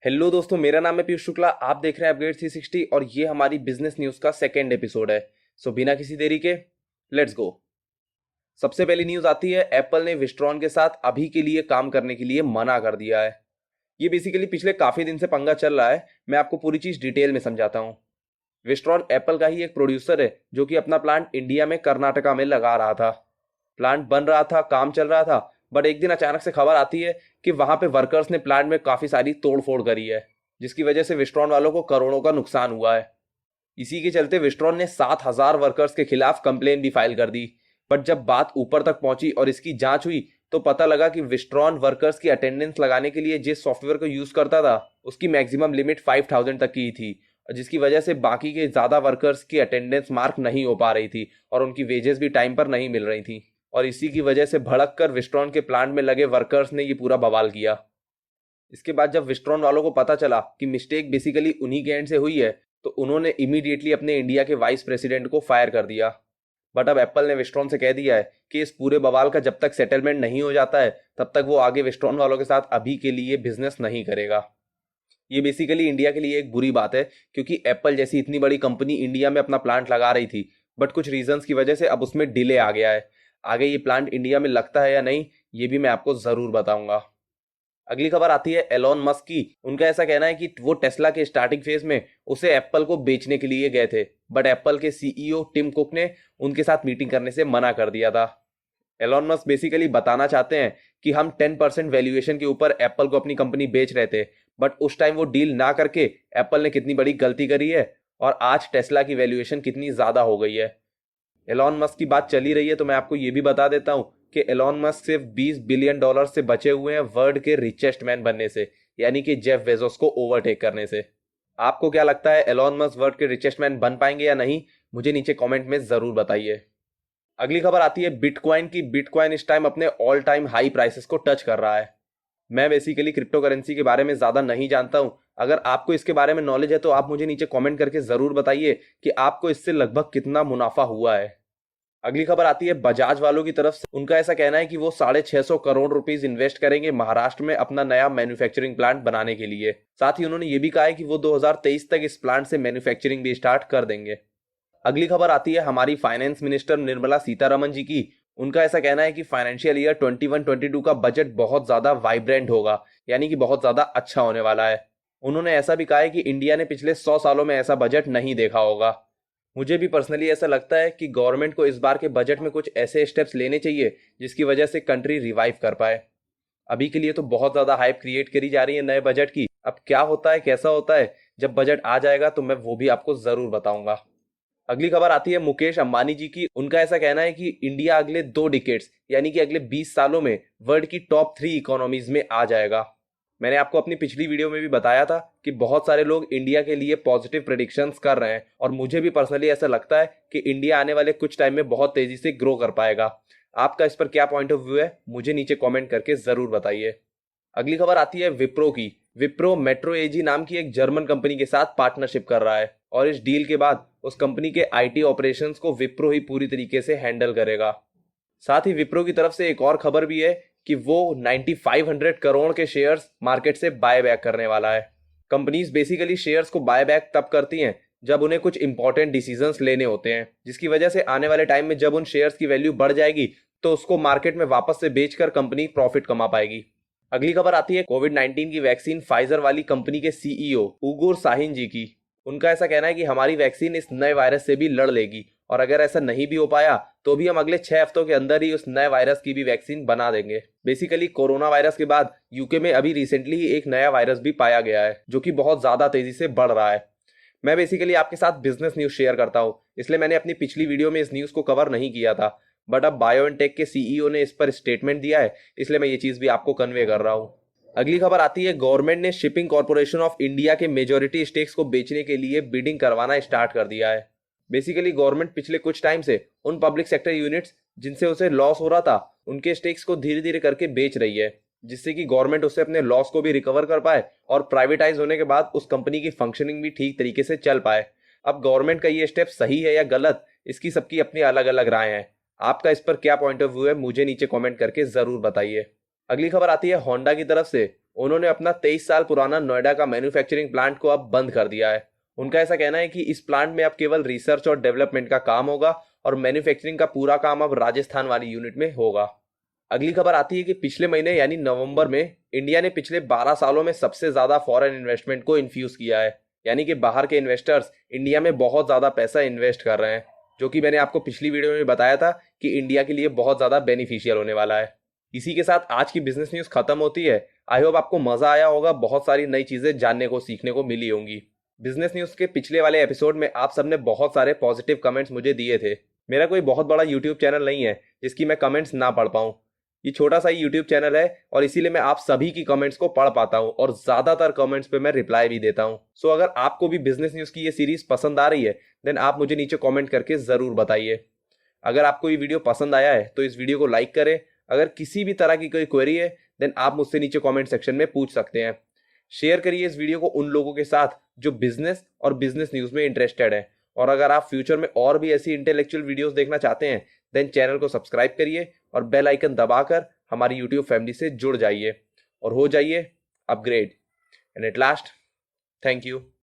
Hello दोस्तों, मेरा नाम है पीयूष शुक्ला। आप देख रहे हैं अपग्रेड 360 और ये हमारी बिजनेस न्यूज़ का सेकेंड एपिसोड है। सो बिना किसी देरी के लेट्स गो। सबसे पहली न्यूज़ आती है, एप्पल ने विस्ट्रॉन के साथ अभी के लिए काम करने के लिए मना कर दिया है। ये बेसिकली पिछले काफ़ी दिन से पंगा चल रहा है। मैं आपको पूरी चीज़ डिटेल में समझाता हूँ। विस्ट्रॉन एप्पल का ही एक प्रोड्यूसर है जो कि अपना प्लांट इंडिया में कर्नाटका में लगा रहा था। प्लांट बन रहा था, काम चल रहा था, बट एक दिन अचानक से खबर आती है कि वहां पे वर्कर्स ने प्लांट में काफी सारी तोड़फोड़ करी है, जिसकी वजह से विस्ट्रॉन वालों को करोड़ों का नुकसान हुआ है। इसी के चलते विस्ट्रॉन ने 7,000 वर्कर्स के खिलाफ कंप्लेन भी फाइल कर दी। बट जब बात ऊपर तक पहुंची और इसकी जांच हुई तो पता लगा कि विस्ट्रॉन वर्कर्स की अटेंडेंस लगाने के लिए जिस सॉफ्टवेयर को यूज करता था उसकी मैक्सिमम लिमिट 5,000 तक की थी, जिसकी वजह से बाकी के ज्यादा वर्कर्स की अटेंडेंस मार्क नहीं हो पा रही थी और उनकी वेजेस भी टाइम पर नहीं मिल रही थी। और इसी की वजह से भड़क कर विस्ट्रॉन के प्लांट में लगे वर्कर्स ने ये पूरा बवाल किया। इसके बाद जब विस्ट्रॉन वालों को पता चला कि मिस्टेक बेसिकली उन्हीं के एंड से हुई है तो उन्होंने इमीडिएटली अपने इंडिया के वाइस प्रेसिडेंट को फायर कर दिया। बट अब एप्पल ने विस्ट्रॉन से कह दिया है कि इस पूरे बवाल का जब तक सेटलमेंट नहीं हो जाता है तब तक वो आगे विस्ट्रॉन वालों के साथ अभी के लिए बिजनेस नहीं करेगा। ये बेसिकली इंडिया के लिए एक बुरी बात है, क्योंकि एप्पल जैसी इतनी बड़ी कंपनी इंडिया में अपना प्लांट लगा रही थी, बट कुछ रीजंस की वजह से अब उसमें डिले आ गया है। आगे ये प्लांट इंडिया में लगता है या नहीं, ये भी मैं आपको जरूर बताऊंगा। अगली खबर आती है एलॉन मस्क की। उनका ऐसा कहना है कि वो टेस्ला के स्टार्टिंग फेज में उसे एप्पल को बेचने के लिए गए थे, बट एप्पल के सीईओ टिम कुक ने उनके साथ मीटिंग करने से मना कर दिया था। एलॉन मस्क बेसिकली बताना चाहते हैं कि हम 10% वैल्यूएशन के ऊपर एप्पल को अपनी कंपनी बेच रहे थे, बट उस टाइम वो डील ना करके एप्पल ने कितनी बड़ी गलती करी है और आज टेस्ला की वैल्यूएशन कितनी ज्यादा हो गई है। एलॉन मस्क की बात चली रही है तो मैं आपको ये भी बता देता हूं कि एलॉन मस्क सिर्फ $20 बिलियन से बचे हुए हैं वर्ल्ड के रिचेस्ट मैन बनने से, यानी कि जेफ बेजोस को ओवरटेक करने से। आपको क्या लगता है, एलॉन मस्क वर्ल्ड के रिचेस्ट मैन बन पाएंगे या नहीं? मुझे नीचे कमेंट में जरूर बताइए। अगली खबर आती है बिटकॉइन की। बिटकॉइन इस टाइम अपने ऑल टाइम हाई प्राइसेस को टच कर रहा है। मैं बेसिकली क्रिप्टो करेंसी के बारे में ज्यादा नहीं जानता हूं। अगर आपको इसके बारे में नॉलेज है तो आप मुझे नीचे कमेंट करके जरूर बताइए कि आपको इससे लगभग कितना मुनाफा हुआ है। अगली खबर आती है बजाज वालों की तरफ से। उनका ऐसा कहना है कि वो 650 करोड़ रुपीस इन्वेस्ट करेंगे महाराष्ट्र में अपना नया मैन्युफैक्चरिंग प्लांट बनाने के लिए। साथ ही उन्होंने ये भी कहा है कि वो 2023 तक इस प्लांट से मैन्युफैक्चरिंग भी स्टार्ट कर देंगे। अगली खबर आती है हमारी फाइनेंस मिनिस्टर निर्मला सीतारमन जी की। उनका ऐसा कहना है कि फाइनेंशियल ईयर 21-22 का बजट बहुत ज्यादा वाइब्रेंट होगा, यानी कि बहुत ज्यादा अच्छा होने वाला है। उन्होंने ऐसा भी कहा है कि इंडिया ने पिछले 100 सालों में ऐसा बजट नहीं देखा होगा। मुझे भी पर्सनली ऐसा लगता है कि गवर्नमेंट को इस बार के बजट में कुछ ऐसे स्टेप्स लेने चाहिए जिसकी वजह से कंट्री रिवाइव कर पाए। अभी के लिए तो बहुत ज्यादा हाइप क्रिएट करी जा रही है नए बजट की। अब क्या होता है, कैसा होता है, जब बजट आ जाएगा तो मैं वो भी आपको जरूर बताऊंगा। अगली खबर आती है मुकेश अंबानी जी की। उनका ऐसा कहना है कि इंडिया अगले 2 डिकेड्स यानी कि अगले 20 सालों में वर्ल्ड की टॉप 3 इकोनॉमीज में आ जाएगा। मैंने आपको अपनी पिछली वीडियो में भी बताया था कि बहुत सारे लोग इंडिया के लिए पॉजिटिव प्रेडिक्शंस कर रहे हैं और मुझे भी पर्सनली ऐसा लगता है कि इंडिया आने वाले कुछ टाइम में बहुत तेजी से ग्रो कर पाएगा। आपका इस पर क्या पॉइंट ऑफ व्यू है, मुझे नीचे कॉमेंट करके जरूर बताइए। अगली खबर आती है विप्रो की। विप्रो मेट्रो एजी नाम की एक जर्मन कंपनी के साथ पार्टनरशिप कर रहा है और इस डील के बाद उस कंपनी के आईटी ऑपरेशंस को विप्रो ही पूरी तरीके से हैंडल करेगा। साथ ही विप्रो की तरफ से एक और खबर भी है कि वो 9500 करोड़ के शेयर्स मार्केट से बाय बैक करने वाला है। कंपनीज बेसिकली शेयर्स को बाय बैक तब करती हैं जब उन्हें कुछ इंपॉर्टेंट डिसीजंस लेने होते हैं, जिसकी वजह से आने वाले टाइम में जब उन शेयर्स की वैल्यू बढ़ जाएगी तो उसको मार्केट में वापस से बेचकर कंपनी प्रॉफिट कमा पाएगी। अगली खबर आती है कोविड-19 की वैक्सीन फाइजर वाली कंपनी के सीईओ उगुर साहिन जी की। उनका ऐसा कहना है कि हमारी वैक्सीन इस नए वायरस से भी लड़ लेगी और अगर ऐसा नहीं भी हो पाया तो भी हम अगले 6 हफ्तों के अंदर ही उस नए वायरस की भी वैक्सीन बना देंगे। बेसिकली कोरोना वायरस के बाद यूके में अभी रिसेंटली ही एक नया वायरस भी पाया गया है जो कि बहुत ज्यादा तेजी से बढ़ रहा है। मैं बेसिकली आपके साथ बिजनेस न्यूज शेयर करता हूं, इसलिए मैंने अपनी पिछली वीडियो में इस न्यूज को कवर नहीं किया था, बट अब बायोएनटेक के सीईओ ने इस पर स्टेटमेंट दिया है, इसलिए मैं ये चीज भी आपको कन्वे कर रहा हूं। अगली खबर आती है गवर्नमेंट ने शिपिंग कॉर्पोरेशन ऑफ इंडिया के मेजोरिटी स्टेक्स को बेचने के लिए बिडिंग करवाना स्टार्ट कर दिया है। बेसिकली गवर्नमेंट पिछले कुछ टाइम से उन पब्लिक सेक्टर यूनिट्स जिनसे उसे लॉस हो रहा था उनके स्टेक्स को धीरे धीरे करके बेच रही है, जिससे कि गवर्नमेंट उससे अपने लॉस को भी रिकवर कर पाए और प्राइवेटाइज होने के बाद उस कंपनी की फंक्शनिंग भी ठीक तरीके से चल पाए। अब गवर्नमेंट का ये स्टेप सही है या गलत, इसकी सबकी अपनी अलग अलग राय है। आपका इस पर क्या पॉइंट ऑफ व्यू है, मुझे नीचे कमेंट करके जरूर बताइए। अगली खबर आती है होंडा की तरफ से। उन्होंने अपना 23 साल पुराना नोएडा का मैन्युफैक्चरिंग प्लांट को अब बंद कर दिया है। उनका ऐसा कहना है कि इस प्लांट में अब केवल रिसर्च और डेवलपमेंट का काम होगा और मैन्युफैक्चरिंग का पूरा काम अब राजस्थान वाली यूनिट में होगा। अगली खबर आती है कि पिछले महीने यानी नवंबर में इंडिया ने पिछले 12 सालों में सबसे ज्यादा फॉरेन इन्वेस्टमेंट को इन्फ्यूज किया है, यानी कि बाहर के इन्वेस्टर्स इंडिया में बहुत ज्यादा पैसा इन्वेस्ट कर रहे हैं, जो कि मैंने आपको पिछली वीडियो में बताया था कि इंडिया के लिए बहुत ज्यादा बेनिफिशियल होने वाला है। इसी के साथ आज की बिजनेस न्यूज खत्म होती है। आई होप आपको मजा आया होगा, बहुत सारी नई चीजें जानने को सीखने को मिली होंगी। बिजनेस न्यूज के पिछले वाले एपिसोड में आप सबने बहुत सारे पॉजिटिव कमेंट्स मुझे दिए थे। मेरा कोई बहुत बड़ा यूट्यूब चैनल नहीं है जिसकी मैं कमेंट्स ना पढ़ पाऊँ। ये छोटा सा ही यूट्यूब चैनल है और इसीलिए मैं आप सभी की कमेंट्स को पढ़ पाता हूँ और ज्यादातर कमेंट्स पे मैं रिप्लाई भी देता हूँ। सो अगर आपको भी बिजनेस न्यूज की ये सीरीज पसंद आ रही है देन आप मुझे नीचे कमेंट करके जरूर बताइए। अगर आपको ये वीडियो पसंद आया है तो इस वीडियो को लाइक करें। अगर किसी भी तरह की कोई क्वेरी है देन आप मुझसे नीचे कमेंट सेक्शन में पूछ सकते हैं। शेयर करिए इस वीडियो को उन लोगों के साथ जो बिजनेस और बिजनेस न्यूज में इंटरेस्टेड है। और अगर आप फ्यूचर में और भी ऐसी इंटेलेक्चुअल वीडियोस देखना चाहते हैं देन चैनल को सब्सक्राइब करिए और बेल आइकन दबाकर हमारी यूट्यूब फैमिली से जुड़ जाइए और हो जाइए upgrade. And at last, thank you.